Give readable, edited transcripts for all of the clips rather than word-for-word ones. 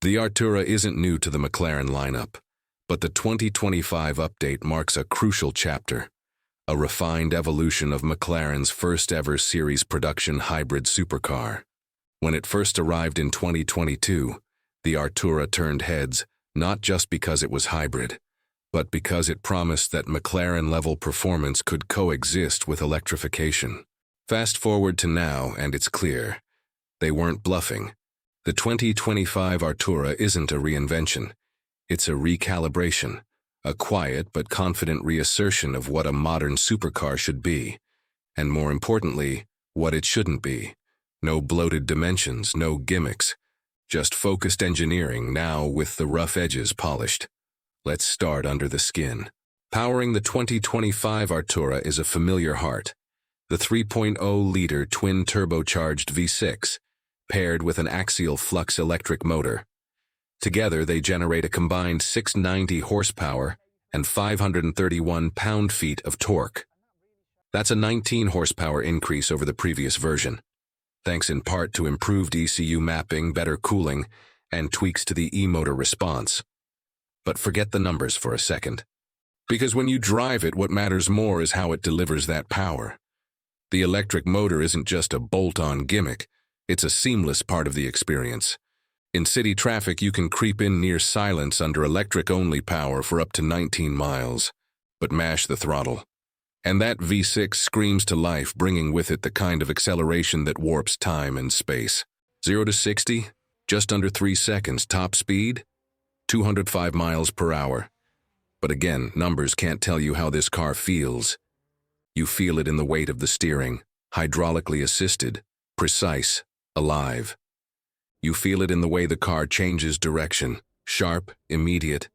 The Artura isn't new to the McLaren lineup, but the 2025 update marks a crucial chapter, a refined evolution of McLaren's first-ever series production hybrid supercar. When it first arrived in 2022, the Artura turned heads not just because it was hybrid, but because it promised that McLaren-level performance could coexist with electrification. Fast forward to now, and it's clear. They weren't bluffing. The 2025 Artura isn't a reinvention. It's a recalibration, a quiet but confident reassertion of what a modern supercar should be, and more importantly, what it shouldn't be. No bloated dimensions, no gimmicks, just focused engineering now with the rough edges polished. Let's start under the skin. Powering the 2025 Artura is a familiar heart, the 3.0-liter twin-turbocharged V6, paired with an axial flux electric motor. Together, they generate a combined 690 horsepower and 531 pound-feet of torque. That's a 19 horsepower increase over the previous version, thanks in part to improved ECU mapping, better cooling, and tweaks to the e-motor response. But forget the numbers for a second. Because when you drive it, what matters more is how it delivers that power. The electric motor isn't just a bolt-on gimmick, it's a seamless part of the experience. In city traffic, you can creep in near silence under electric-only power for up to 19 miles. But mash the throttle, and that V6 screams to life, bringing with it the kind of acceleration that warps time and space. 0 to 60, just under 3 seconds. Top speed, 205 miles per hour. But again, numbers can't tell you how this car feels. You feel it in the weight of the steering, hydraulically assisted, precise, alive. You feel it in the way the car changes direction, sharp, immediate,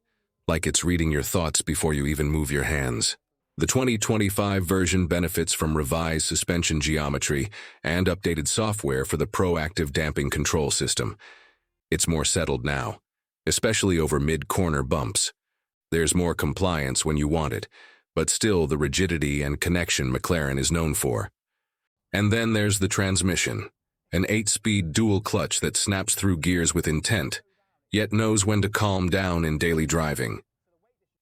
like it's reading your thoughts before you even move your hands. The 2025 version benefits from revised suspension geometry and updated software for the proactive damping control system. It's more settled now, especially over mid-corner bumps. There's more compliance when you want it, but still the rigidity and connection McLaren is known for. And then there's the transmission, an 8-speed dual clutch that snaps through gears with intent, yet knows when to calm down in daily driving.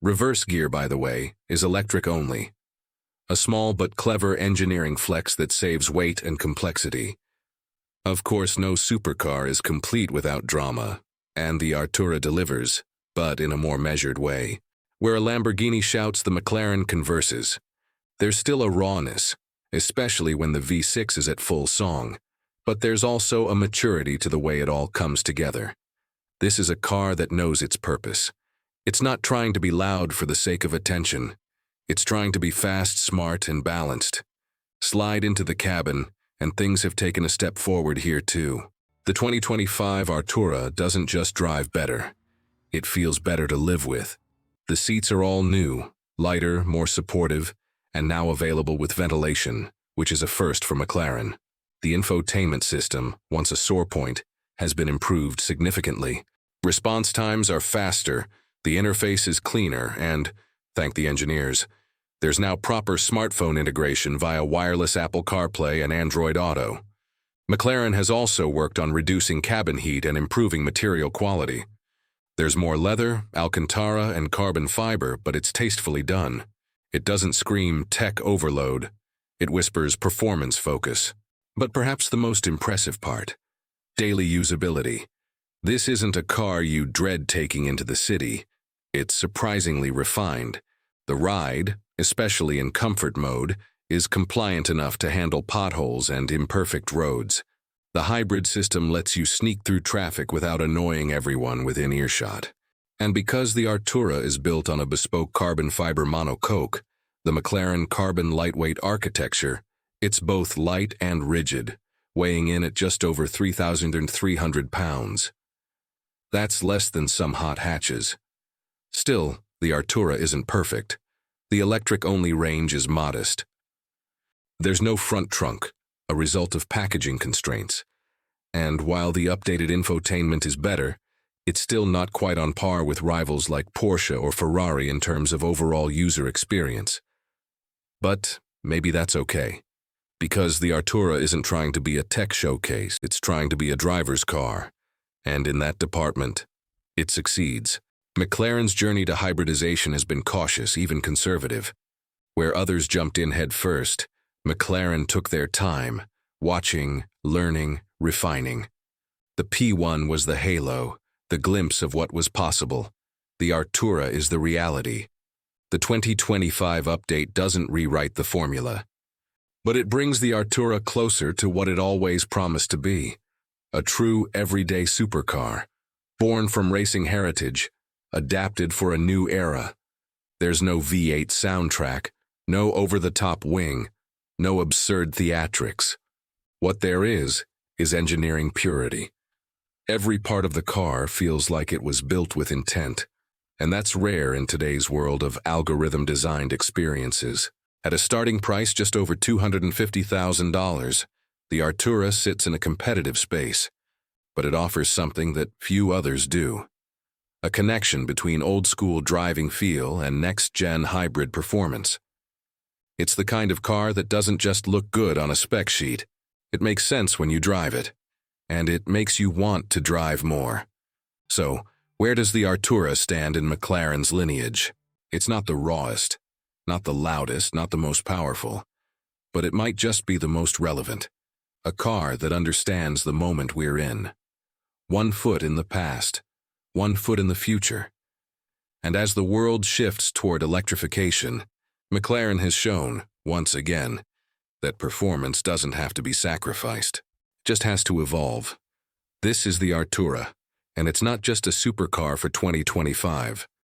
Reverse gear, by the way, is electric only. A small but clever engineering flex that saves weight and complexity. Of course, no supercar is complete without drama, and the Artura delivers, but in a more measured way. Where a Lamborghini shouts, the McLaren converses. There's still a rawness, especially when the V6 is at full song, but there's also a maturity to the way it all comes together. This is a car that knows its purpose. It's not trying to be loud for the sake of attention. It's trying to be fast, smart, and balanced. Slide into the cabin, and things have taken a step forward here too. The 2025 Artura doesn't just drive better. It feels better to live with. The seats are all new, lighter, more supportive, and now available with ventilation, which is a first for McLaren. The infotainment system, once a sore point, has been improved significantly. Response times are faster, the interface is cleaner, and, thank the engineers, there's now proper smartphone integration via wireless Apple CarPlay and Android Auto. McLaren has also worked on reducing cabin heat and improving material quality. There's more leather, Alcantara, and carbon fiber, but it's tastefully done. It doesn't scream tech overload. It whispers performance focus. But perhaps the most impressive part, daily usability. This isn't a car you dread taking into the city. It's surprisingly refined. The ride, especially in comfort mode, is compliant enough to handle potholes and imperfect roads. The hybrid system lets you sneak through traffic without annoying everyone within earshot. And because the Artura is built on a bespoke carbon fiber monocoque, the McLaren carbon lightweight architecture, it's both light and rigid, weighing in at just over 3,300 pounds. That's less than some hot hatches. Still, the Artura isn't perfect. The electric-only range is modest. There's no front trunk, a result of packaging constraints. And while the updated infotainment is better, it's still not quite on par with rivals like Porsche or Ferrari in terms of overall user experience. But maybe that's okay. Because the Artura isn't trying to be a tech showcase, it's trying to be a driver's car. And in that department, It succeeds. McLaren's journey to hybridization has been cautious, even conservative. Where others jumped in head first, McLaren took their time, watching, learning, refining. The P1 was the halo, the glimpse of what was possible. The Artura is the reality. The 2025 update doesn't rewrite the formula, but it brings the Artura closer to what it always promised to be, a true everyday supercar, born from racing heritage, adapted for a new era. There's no V8 soundtrack, no over-the-top wing, no absurd theatrics. What there is engineering purity. Every part of the car feels like it was built with intent, and that's rare in today's world of algorithm-designed experiences. At a starting price just over $250,000, the Artura sits in a competitive space, but it offers something that few others do. A connection between old-school driving feel and next-gen hybrid performance. It's the kind of car that doesn't just look good on a spec sheet. It makes sense when you drive it, and it makes you want to drive more. So, where does the Artura stand in McLaren's lineage? It's not the rawest, not the loudest, not the most powerful, but it might just be the most relevant. A car that understands the moment we're in. 1 foot in the past, 1 foot in the future. And as the world shifts toward electrification, McLaren has shown, once again, that performance doesn't have to be sacrificed. It just has to evolve. This is the Artura, and it's not just a supercar for 2025.